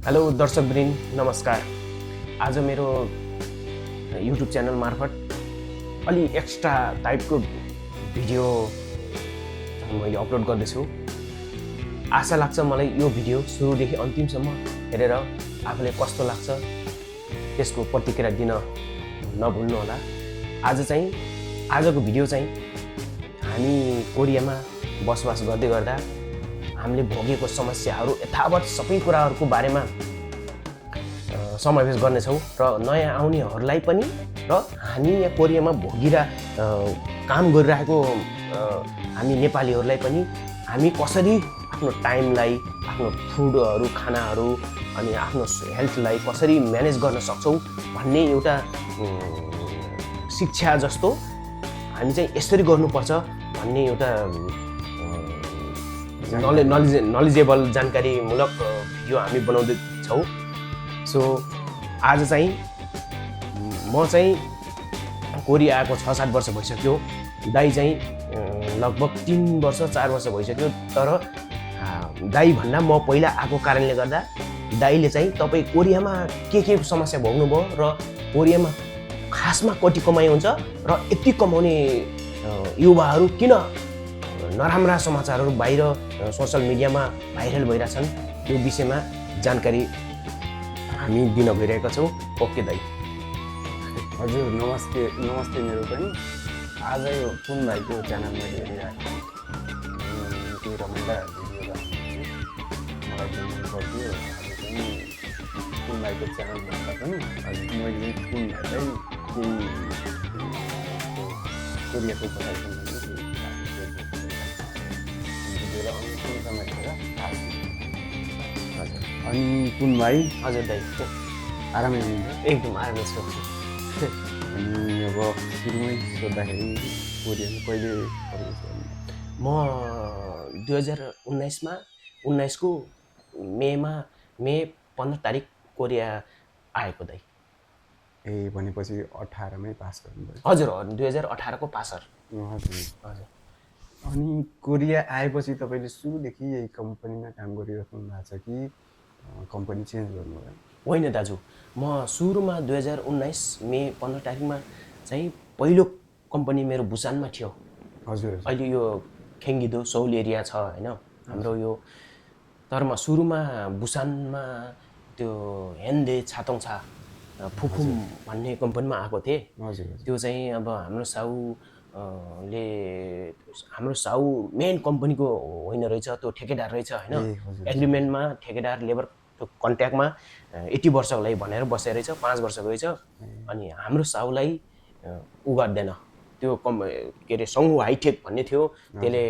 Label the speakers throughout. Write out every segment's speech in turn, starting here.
Speaker 1: Hello दर्शकवृन्द नमस्कार। आज मेरो युट्युब च्यानल मार्फत अलि एक्स्ट्रा टाइपको भिडियो मैले अपलोड गर्दैछु। आशा लाग्छ मलाई यो भिडियो सुरुदेखि अन्तिमसम्म हेरेर आफूले कस्तो लाग्छ त्यसको प्रतिक्रिया दिन नभुल्नु होला। आजको भिडियो चाहिँ हामी कोरियामा बसोबास गर्दै गर्दा हामीले भोगेको समस्याहरू यथावत सबै कुराहरूको बारेमा समावेश गर्नेछौँ र नयाँ आउनेहरूलाई पनि र हामी यहाँ कोरियामा काम गरिरहेको हामी नेपालीहरूलाई पनि हामी कसरी आफ्नो टाइमलाई, आफ्नो फुडहरू, खानाहरू अनि आफ्नो हेल्थलाई कसरी म्यानेज गर्न सक्छौँ भन्ने एउटा शिक्षा जस्तो हामी चाहिँ यसरी गर्नुपर्छ भन्ने एउटा नलेजेबल जानकारीमूलक भिडियो हामी बनाउँदैछौँ। सो आज चाहिँ म चाहिँ कोरिया आएको 6-7 वर्ष भइसक्यो। दाइ चाहिँ लगभग 3 वर्ष 4 वर्ष भइसक्यो। तर दाइ भन्दा म पहिला आएको कारणले गर्दा दाइले चाहिँ तपाईँ कोरियामा के समस्या भोग्नुभयो र कोरियामा खासमा कति कमाइ हुन्छ र यति कमाउने युवाहरू किन नराम्रा समाचारहरू बाहिर सोसल मिडियामा भाइरल भइरहेछन् त्यो विषयमा जानकारी हामी दिन गइरहेका छौँ। ओके दाइ।
Speaker 2: हजुर नमस्ते मेरो पनि। आज यो कुन भाइको च्यानलमा हेरिरहेको केही रमाइलो भिडियो मलाई मन पर्थ्यो। आज चाहिँ कुन भाइको च्यानल भन्दा पनि मैले कुन भाइलाई केही कोरियाको बताइदिनु अनि कुन भाइ
Speaker 1: हजुर दाइ
Speaker 2: आरामै हुनुहुन्छ?
Speaker 1: एकदम आरामै छु।
Speaker 2: अनि अब सुरुमै सोद्धाखेरि कोरियामा कहिले
Speaker 1: म 2019 को मे 15 तारिक कोरिया आएको दाइ।
Speaker 2: ए भनेपछि 18मै पास गर्नुभयो?
Speaker 1: हजुर 2018 को पासर।
Speaker 2: हजुर। अनि कोरिया आएपछि तपाईँले सुरुदेखि यही कम्पनीमा काम गरिराख्नु भएको छ कि कम्पनी चेन्ज गर्नुभयो?
Speaker 1: होइन दाजु, म सुरुमा 2019 मे 15 तारिकमा चाहिँ पहिलो कम्पनी मेरो बुसानमा थियो।
Speaker 2: हजुर।
Speaker 1: अहिले यो खेङ्गिदो सौल एरिया छ होइन हाम्रो यो। तर म सुरुमा बुसानमा त्यो हेन्दे छातोङछा फुकुम भन्ने कम्पनीमा आएको थिएँ।
Speaker 2: हजुर।
Speaker 1: त्यो चाहिँ अब हाम्रो साउ मेन कम्पनीको होइन रहेछ, त्यो ठेकेदार रहेछ होइन। एग्रिमेन्टमा ठेकेदार लेबर कन्ट्याक्टमा 80 वर्षको लागि भनेर बसेर रहेछ, 5 वर्षको रहेछ। अनि हाम्रो साउलाई उ गर्दैन त्यो के अरे सङ्घु हाइटेक भन्ने थियो, त्यसले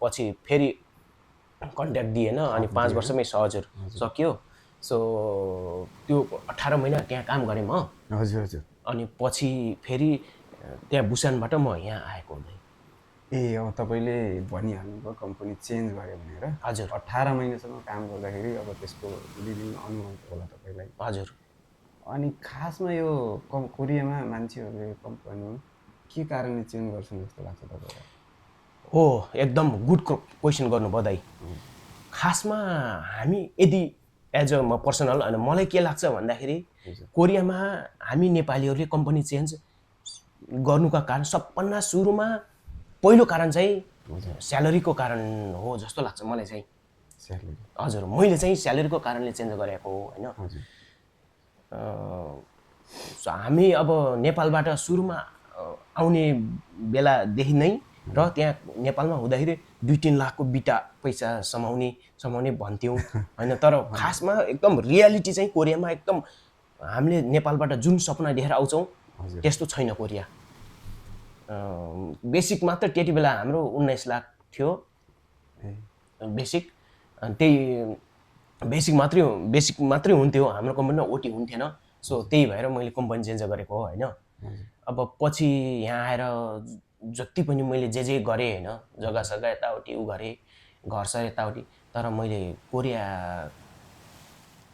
Speaker 1: पछि फेरि कन्ट्याक्ट दिएन अनि 5 वर्षमै हजुर सक्यो। सो त्यो 18 महिना त्यहाँ काम गरेँ म।
Speaker 2: हजुर।
Speaker 1: अनि पछि फेरि त्यहाँ बुसानबाट म यहाँ आएको हुँदै।
Speaker 2: ए अब तपाईँले भनिहाल्नुभयो कम्पनी चेन्ज गऱ्यो भनेर।
Speaker 1: हजुर।
Speaker 2: 18 महिनासम्म काम गर्दाखेरि अब त्यसको विभिन्न अनुभव होला तपाईँलाई।
Speaker 1: हजुर।
Speaker 2: अनि खासमा यो कोरियामा मान्छेहरूले कम्पनी के कारणले चेन्ज गर्छन् जस्तो लाग्छ तपाईँलाई?
Speaker 1: हो, एकदम गुड क्वेसन गर्नुभयो दाइ। खासमा हामी यदि एज अ पर्सनल अनि मलाई के लाग्छ भन्दाखेरि कोरियामा हामी नेपालीहरूले कम्पनी चेन्ज गर्नुका कारण सबभन्दा सुरुमा पहिलो कारण चाहिँ स्यालेरीको कारण हो जस्तो लाग्छ मलाई चाहिँ।
Speaker 2: स्यालेरी?
Speaker 1: हजुर, मैले चाहिँ स्यालेरीको कारणले चेन्ज गरेको हो होइन। हामी अब नेपालबाट सुरुमा आउने बेलादेखि नै र त्यहाँ नेपालमा हुँदाखेरि 2-3 लाखको बिटा पैसा समाउने भन्थ्यौँ होइन। तर खासमा एकदम रियालिटी चाहिँ कोरियामा एकदम हामीले नेपालबाट जुन सपना देखेर आउँछौँ त्यस्तो छैन कोरिया। बेसिक मात्र त्यति बेला हाम्रो 19 लाख थियो बेसिक। त्यही बेसिक मात्रै हुन्थ्यो हाम्रो कम्पनीमा, ओटी हुन्थेन। सो त्यही भएर मैले कम्पनी चेन्ज गरेको हो होइन। अब पछि यहाँ आएर जति पनि मैले जे गरेँ होइन, जग्गा यताउति उ गरेँ, घरसर यताउति। तर मैले कोरिया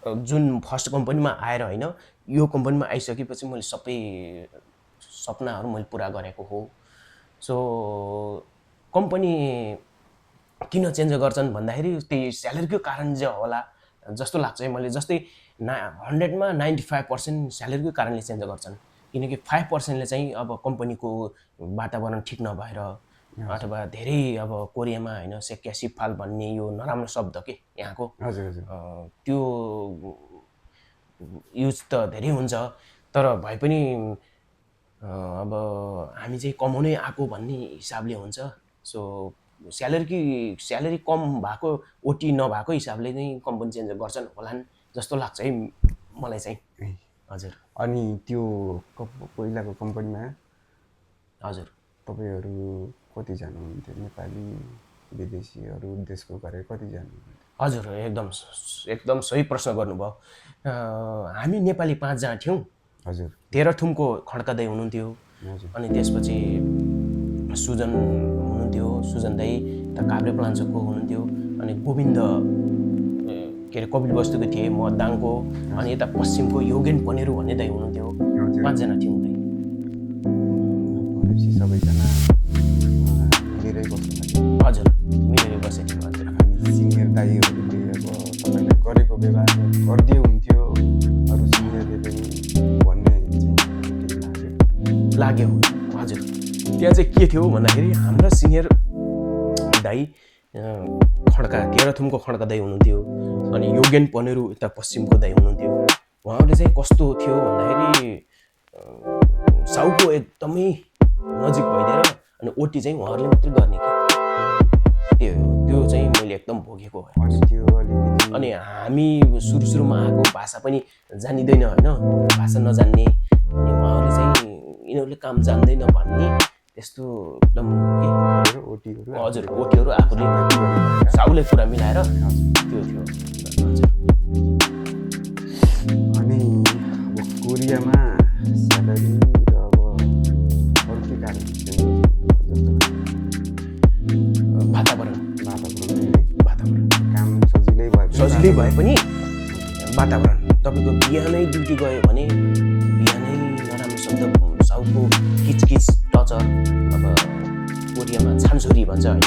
Speaker 1: जुन फर्स्ट कम्पनीमा आएर होइन, यो कम्पनीमा आइसकेपछि मैले सबै सपनाहरू मैले पुरा गरेको हो। सो कम्पनी किन चेन्ज गर्छन् भन्दाखेरि त्यही स्यालेरीको कारण चाहिँ होला। जस्तो लाग्छ है मैले। जस्तै 100मा 95% स्यालेरीकै कारणले चेन्ज गर्छन्, किनकि 5%ले चाहिँ अब कम्पनीको वातावरण ठिक नभएर अथवा धेरै अब कोरियामा होइन सेक्या सिपफाल भन्ने यो नराम्रो शब्द के यहाँको त्यो युज त धेरै हुन्छ, तर भए पनि अब हामी चाहिँ कमाउनै आएको भन्ने हिसाबले हुन्छ। सो स्यालेरी कम भएको ओटी नभएको हिसाबले नै कम्पनी चेन्ज गर्छन् होलान् जस्तो लाग्छ है मलाई चाहिँ। हजुर।
Speaker 2: अनि त्यो पहिलाको कम्पनीमा
Speaker 1: हजुर
Speaker 2: तपाईँहरू कतिजना हुनुहुन्थ्यो? नेपाली विदेशीहरू देशको गरेर कतिजना हुनुहुन्थ्यो?
Speaker 1: हजुर एकदम सही प्रश्न गर्नुभयो। हामी नेपाली 5 जना थियौँ।
Speaker 2: हजुर।
Speaker 1: तेह्रथुमको खड्का दाइ हुनुहुन्थ्यो, अनि त्यसपछि सुजन हुनुहुन्थ्यो, सुजन दाइ त काभ्रे प्लान्चोकको हुनुहुन्थ्यो, अनि गोविन्द के अरे कपिल वस्तुको थिए, म दाङको, अनि यता पश्चिमको योगेन पनेरू भन्ने दाइ हुनुहुन्थ्यो। 5 जना थियौँ दाइ।
Speaker 2: भनेपछि सबैजना मिलेरै बस्नुभयो?
Speaker 1: हजुर मिलेरै बसेको थियौँ। हजुर।
Speaker 2: अनि सिनियर दाइहरूले अब तपाईँलाई गरेको व्यवहार गरिदियो हुन्थ्यो अरू सिनियरले पनि भन्ने चाहिँ
Speaker 1: लाग्यो। हजुर। त्यहाँ चाहिँ के थियो भन्दाखेरि हाम्रा सिनियर दाइ खड्का तेह्रथुमको खड्का दाइ हुनुहुन्थ्यो, अनि योगेन पनेरू यता पश्चिमको दाइ हुनुहुन्थ्यो। उहाँहरूले चाहिँ कस्तो थियो भन्दाखेरि साउको एकदमै नजिक भइदिएर अनि ओटी चाहिँ उहाँहरूले मात्रै गर्ने कि त्यो चाहिँ मैले एकदम भोगेको हो। अनि हामी सुरुमा आएको भाषा पनि जानिँदैन होइन, भाषा नजान्ने, अनि उहाँहरूले चाहिँ यिनीहरूले काम जान्दैन भन्ने त्यस्तो एकदम के हजुर ओटीहरू आफूले साउले कुरा मिलाएर त्यो थियो। हजुर।
Speaker 2: अनि अब कोरियामा स्यालेरी र अब अरू के कारण
Speaker 1: वातावरण
Speaker 2: काम सजिलै
Speaker 1: भए पनि वातावरण तपाईँको बिहानै ड्युटी गयो भने बिहानै नराम्रो शब्द साउको किचकिच टचर, अब कोरियामा छानछोरी भन्छ होइन,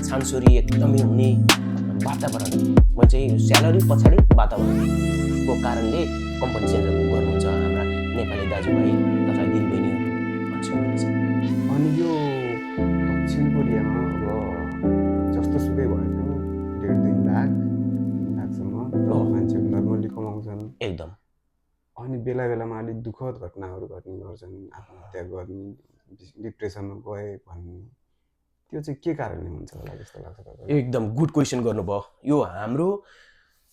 Speaker 1: छानछोरी एकदमै हुने वातावरण। म चाहिँ स्यालेरी पछाडि वातावरणको कारणले कम्पनी चेन्ज गर्नुहुन्छ हाम्रा नेपाली दाजुभाइ तथा दिदीबहिनीहरू भन्छु मैले चाहिँ।
Speaker 2: अनि यो दक्षिण कोरियामा अब जस्तो सुकै भए पनि 1.5-2 लाखसम्म मान्छेहरू नर्मली कमाउँछन्
Speaker 1: एकदम।
Speaker 2: अनि बेला बेलामा अलिक दुःखद घटनाहरू घट्ने गर्छन्, आत्महत्या गर्ने, डिप्रेसनमा गए भन्ने, त्यो चाहिँ के कारणले हुन्छ होला जस्तो लाग्छ तपाईँलाई?
Speaker 1: एकदम गुड क्वेसन गर्नुभयो। यो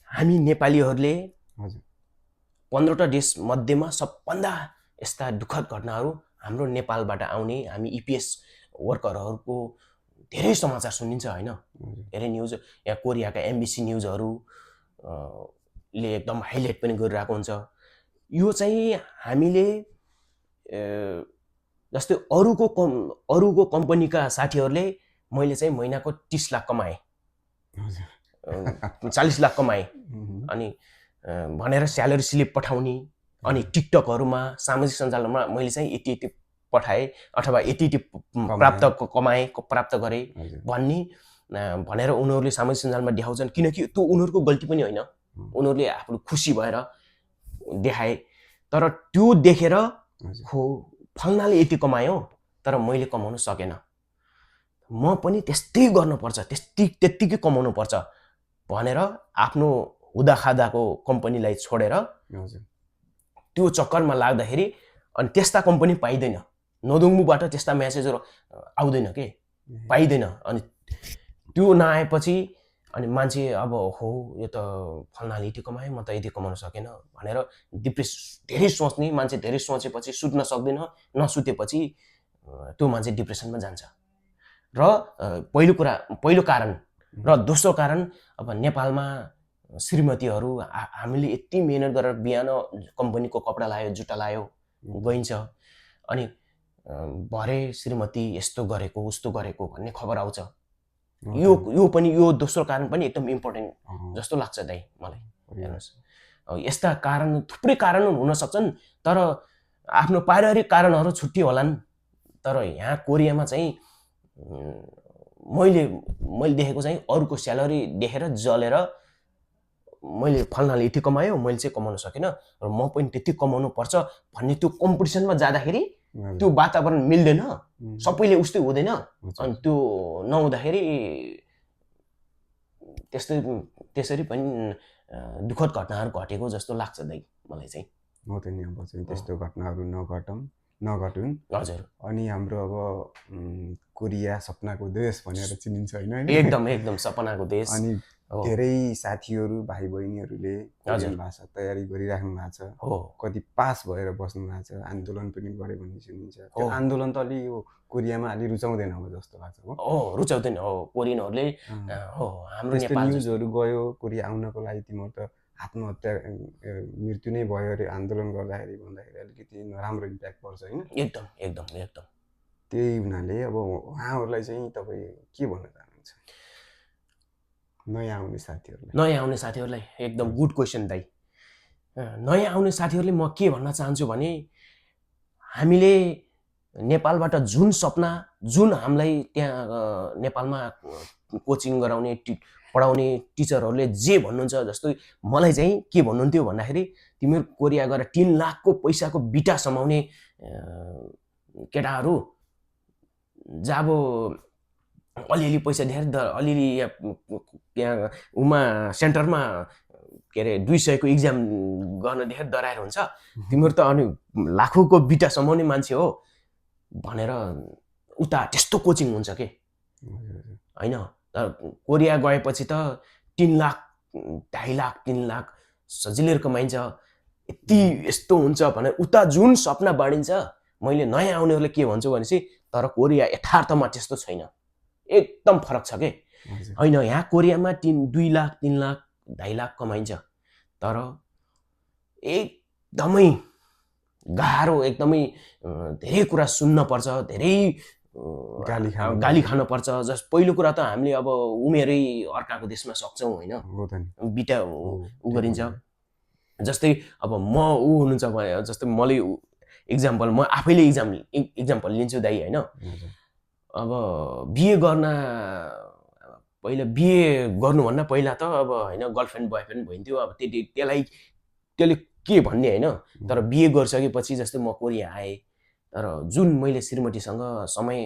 Speaker 1: हामी नेपालीहरूले 15वटा देश मध्येमा सबभन्दा यस्ता दुःखद घटनाहरू हाम्रो नेपालबाट आउने हामी इपिएस वर्करहरूको धेरै समाचार सुनिन्छ होइन, धेरै न्युज। यहाँ कोरियाका एमबिसी न्युजहरूले एकदम हाइलाइट पनि गरिरहेको हुन्छ। यो चाहिँ हामीले जस्तै अरूको कम्पनीका साथीहरूले मैले चाहिँ महिनाको 30 लाख कमाएँ, 40 लाख कमाएँ अनि भनेर स्यालेरी स्लिप पठाउने, अनि टिकटकहरूमा सामाजिक सञ्जालमा मैले चाहिँ यति पठाएँ अथवा यति प्राप्त गरेँ भन्ने भनेर उनीहरूले सामाजिक सञ्जालमा देखाउँछन्। किनकि त्यो उनीहरूको गल्ती पनि होइन, उनीहरूले आफ्नो खुसी भएर देखाए। तर त्यो देखेर हो फल्नाले यति कमायो तर मैले कमाउन सकेन, म पनि त्यस्तै गर्नुपर्छ, त्यत्तिकै कमाउनु पर्छ भनेर आफ्नो हुदाखादाको कम्पनीलाई छोडेर त्यो चक्करमा लाग्दाखेरि अनि त्यस्ता कम्पनी पाइँदैन। नदुङ्मुबाट त्यस्ता म्यासेजहरू आउँदैन के, पाइँदैन। अनि त्यो नआएपछि अनि मान्छे अब हो यो त फल्नाले यति कमायो म त यति कमाउन सकेन भनेर धेरै सोच्ने मान्छे, धेरै सोचेपछि सुत्न सक्दैन, नसुतेपछि त्यो मान्छे डिप्रेसनमा जान्छ। र पहिलो कारण र दोस्रो कारण अब नेपालमा श्रीमतीहरू हामीले यति मेहनत गरेर बिहान कम्पनीको कपडा लायो, जुत्ता लायो, गइन्छ, अनि भरे श्रीमती यस्तो गरेको उस्तो गरेको भन्ने खबर आउँछ। यो दोस्रो कारण पनि एकदम इम्पोर्टेन्ट जस्तो लाग्छ दाइ मलाई। हेर्नुहोस् यस्ता कारण थुप्रै कारण हुन सक्छन्, तर आफ्नो पारिवारिक कारणहरू छुट्टी होलान्। तर यहाँ कोरियामा चाहिँ मैले देखेको चाहिँ अरूको स्यालेरी देखेर जलेर मैले फल्नाले यति कमायो मैले चाहिँ कमाउन सकिनँ र म पनि त्यति कमाउनु पर्छ भन्ने त्यो कम्पिटिसनमा जाँदाखेरि त्यो वातावरण मिल्दैन, सबैले उस्तै हुँदैन। अनि त्यो नहुँदाखेरि त्यसरी पनि दुःखद घटनाहरू घटेको जस्तो लाग्छ दाइ मलाई चाहिँ।
Speaker 2: हो त नि, अब चाहिँ त्यस्तो घटनाहरू नघटुन्।
Speaker 1: हजुर।
Speaker 2: अनि हाम्रो अब कोरिया सपनाको देश भनेर चिनिन्छ होइन?
Speaker 1: एकदम सपनाको देश।
Speaker 2: अनि धेरै साथीहरू भाइ बहिनीहरूले कोरियन भाषा तयारी गरिराख्नु भएको छ। कति पास भएर बस्नु भएको छ, आन्दोलन पनि गरे भन्ने सुनिन्छ। त्यो आन्दोलन त अलि यो कोरियामा अलि रुचाउँदैन अब जस्तो लाग्छ।
Speaker 1: रुचाउँदैन कोरियनहरूले। हाम्रो नेपाल
Speaker 2: न्युजहरू गयो कोरिया आउनको लागि तिम्रो त आत्महत्या मृत्यु नै भयो अरे आन्दोलन गर्दाखेरि भन्दाखेरि अलिकति नराम्रो इम्प्याक्ट पर्छ होइन?
Speaker 1: एकदम।
Speaker 2: त्यही हुनाले अब उहाँहरूलाई चाहिँ तपाईँ के भन्न चाहनुहुन्छ नयाँ आउने साथीहरूलाई?
Speaker 1: एकदम गुड क्वेसन दाइ। नयाँ आउने साथीहरूले म के भन्न चाहन्छु भने हामीले नेपालबाट जुन सपना, जुन हामीलाई त्यहाँ नेपालमा कोचिङ गराउने पढाउने टिचरहरूले जे भन्नुहुन्छ, जस्तै मलाई चाहिँ के भन्नुहुन्थ्यो भन्दाखेरि तिमीहरू कोरिया गएर 3 लाखको पैसाको बिटा समाउने केटाहरू जब अलिअलि पैसा दिएर अलिअलि यहाँ उमा सेन्टरमा के अरे 200 को इक्जाम गर्न देखेर डराएर हुन्छ, तिमीहरू त अनि लाखौँको बिटा समाउने मान्छे हो भनेर उता त्यस्तो कोचिङ हुन्छ के होइन? कोरिया गएपछि त 3 लाख 2.5 लाख 3 लाख सजिलै कमाइन्छ, यति यस्तो हुन्छ भनेर उता जुन सपना बाँडिन्छ। मैले नयाँ आउनेहरूलाई के भन्छु भनेपछि तर कोरिया यथार्थमा त्यस्तो छैन, एकदम फरक छ के होइन? यहाँ कोरियामा 2 लाख 3 लाख 2.5 लाख कमाइन्छ, तर एकदमै गाह्रो, एकदमै धेरै कुरा सुन्न पर्छ, धेरै गाली खानु पर्छ। जस पहिलो कुरा त हामीले अब उमेरै अर्काको देशमा सक्छौँ होइन, बिटा उ गरिन्छ। जस्तै अब म हुनुहुन्छ भने जस्तै मैले इक्जाम्पल म आफैले इक्जाम्पल लिन्छु दाइ होइन? अब बिए गर्न पहिला बिए गर्नुभन्दा पहिला त अब होइन गर्लफ्रेन्ड बोयफ्रेन्ड भइन्थ्यो, अब त्यसले के भन्ने होइन? तर बिए गरिसकेपछि जस्तै म कोरिया आएँ, तर जुन मैले श्रीमतीसँग समय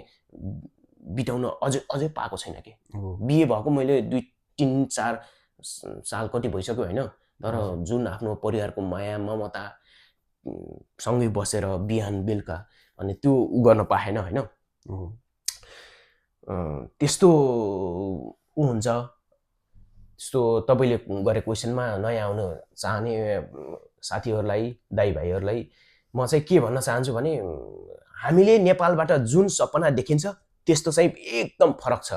Speaker 1: बिताउन अझै पाएको छैन कि। बिए भएको मैले 2-3-4 साल कति भइसक्यो होइन, तर जुन आफ्नो परिवारको माया ममता सँगै बसेर बिहान बेलुका अनि त्यो उ गर्न पाएन होइन? त्यस्तो उ हुन्छ। त्यस्तो तपाईँले गरे क्वेसनमा नयाँ आउन चाहने साथीहरूलाई दाइ भाइहरूलाई म चाहिँ के भन्न चाहन्छु भने हामीले नेपालबाट जुन सपना देखिन्छ त्यस्तो चाहिँ एकदम फरक छ।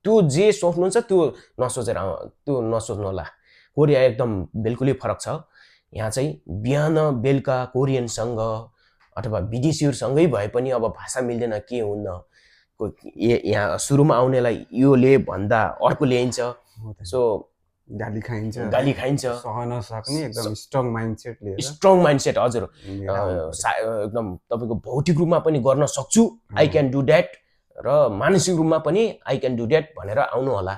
Speaker 1: त्यो जे सोच्नुहुन्छ त्यो नसोच्नु होला। कोरिया एकदम बिल्कुलै फरक छ। यहाँ चाहिँ बिहान बेलुका कोरियनसँग अथवा विदेशीहरूसँगै भए पनि अब भाषा मिल्दैन के हुन्न, यहाँ सुरुमा आउनेलाई योले भन्दा अर्को ल्याइन्छ, सो
Speaker 2: गाली खाइन्छ, सहन सक्ने एकदम स्ट्रङ माइन्डसेट।
Speaker 1: हजुर, एकदम तपाईँको भौतिक रूपमा पनि गर्न सक्छु, आई क्यान डु द्याट, र मानसिक रूपमा पनि आई क्यान डु द्याट भनेर आउनु होला।